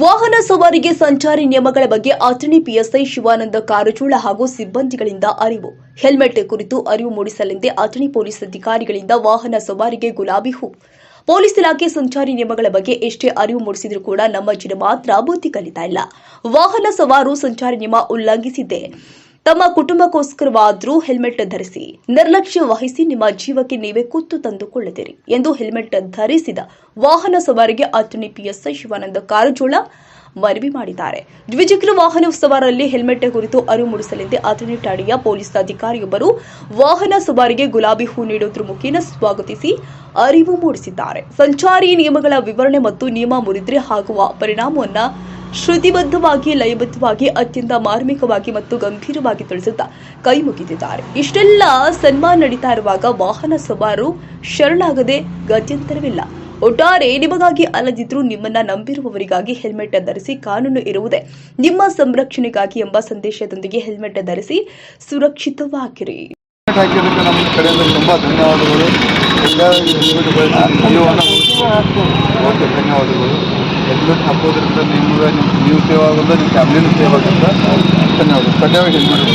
ವಾಹನ ಸವಾರಿಗೆ ಸಂಚಾರಿ ನಿಯಮಗಳ ಬಗ್ಗೆ ಅಥಣಿ ಪಿಎಸ್ಐ ಶಿವಾನಂದ ಕಾರಜೋಳ ಹಾಗೂ ಸಿಬ್ಬಂದಿಗಳಿಂದ ಅರಿವು. ಹೆಲ್ಮೆಟ್ ಕುರಿತು ಅರಿವು ಮೂಡಿಸಲೆಂದೇ ಅಥಣಿ ಪೊಲೀಸ್ ಅಧಿಕಾರಿಗಳಿಂದ ವಾಹನ ಸವಾರಿಗೆ ಗುಲಾಬಿ ಹೂ. ಪೊಲೀಸ್ ಇಲಾಖೆ ಸಂಚಾರಿ ನಿಯಮಗಳ ಬಗ್ಗೆ ಎಷ್ಟೇ ಅರಿವು ಮೂಡಿಸಿದರೂ ಕೂಡ ನಮ್ಮ ಜನ ಮಾತ್ರ ಬುದ್ಧಿ ಕಲಿತಾ ಇಲ್ಲ. ವಾಹನ ಸವಾರು ಸಂಚಾರಿ ನಿಯಮ ಉಲ್ಲಂಘಿಸಿದ್ದೆ ತಮ್ಮ ಕುಟುಂಬಕ್ಕೋಸ್ಕರವಾದರೂ ಹೆಲ್ಮೆಟ್ ಧರಿಸಿ. ನಿರ್ಲಕ್ಷ್ಯ ವಹಿಸಿ ನಿಮ್ಮ ಜೀವಕ್ಕೆ ನೀವೇ ಕುತ್ತು ತಂದುಕೊಳ್ಳದಿರಿ ಎಂದು ಹೆಲ್ಮೆಟ್ ಧರಿಸಿದ ವಾಹನ ಸವಾರಿಗೆ ಅಥಣಿ ಪಿಎಸ್ಐ ಶಿವಾನಂದ ಕಾರಜೋಳ ಮನವಿ ಮಾಡಿದ್ದಾರೆ. ದ್ವಿಚಕ್ರ ವಾಹನ ಸವಾರರಲ್ಲಿ ಹೆಲ್ಮೆಟ್ ಕುರಿತು ಅರಿವು ಮೂಡಿಸಲೆಂದೇ ಅಥಣಿ ಠಾಣೆಯ ಪೊಲೀಸ್ ಅಧಿಕಾರಿಯೊಬ್ಬರು ವಾಹನ ಸವಾರಿಗೆ ಗುಲಾಬಿ ಹೂ ನೀಡುವುದರ ಮುಖೇನ ಸ್ವಾಗತಿಸಿ ಅರಿವು ಮೂಡಿಸಿದ್ದಾರೆ. ಸಂಚಾರಿ ನಿಯಮಗಳ ವಿವರಣೆ ಮತ್ತು ನಿಯಮ ಮುರಿದ್ರೆ ಆಗುವ ಪರಿಣಾಮವನ್ನು ಶ್ರುತಿಬದ್ಧವಾಗಿ ಲಯಬದ್ಧವಾಗಿ ಅತ್ಯಂತ ಮಾರ್ಮಿಕವಾಗಿ ಮತ್ತು ಗಂಭೀರವಾಗಿ ತಿಳಿಸುತ್ತಾ ಕೈ ಮುಗಿದಿದ್ದಾರೆ. ಇಷ್ಟೆಲ್ಲ ಸನ್ಮಾನ ನಡೀತಾ ಇರುವಾಗ ವಾಹನ ಸವಾರು ಶರಣಾಗದೆ ಗತ್ಯಂತರವಿಲ್ಲ. ಒಟ್ಟಾರೆ ನಿಮಗಾಗಿ ಅಲ್ಲದಿದ್ರೂ ನಿಮ್ಮನ್ನ ನಂಬಿರುವವರಿಗಾಗಿ ಹೆಲ್ಮೆಟ್ ಧರಿಸಿ. ಕಾನೂನು ಇರುವುದೇ ನಿಮ್ಮ ಸಂರಕ್ಷಣೆಗಾಗಿ ಎಂಬ ಸಂದೇಶದೊಂದಿಗೆ ಹೆಲ್ಮೆಟ್ ಧರಿಸಿ ಸುರಕ್ಷಿತವಾಗಿರಿ. ನಮ್ಮ ಕಡೆಯಿಂದ ತುಂಬಾ ಧನ್ಯವಾದಗಳು. ಧನ್ಯವಾದಗಳು. ಹೆಲ್ಮೆಟ್ ಹಾಕೋದ್ರಿಂದ ನೀವು ಸೇವ್ ಆಗೋದು, ನಿಮ್ಮ ಫ್ಯಾಮಿಲಿನೂ ಸೇವ್ ಆಗುತ್ತೆ. ಧನ್ಯವಾದ. ಕಡ್ಡಾಯವಾಗಿ ಹೆಲ್ಮೆಟ್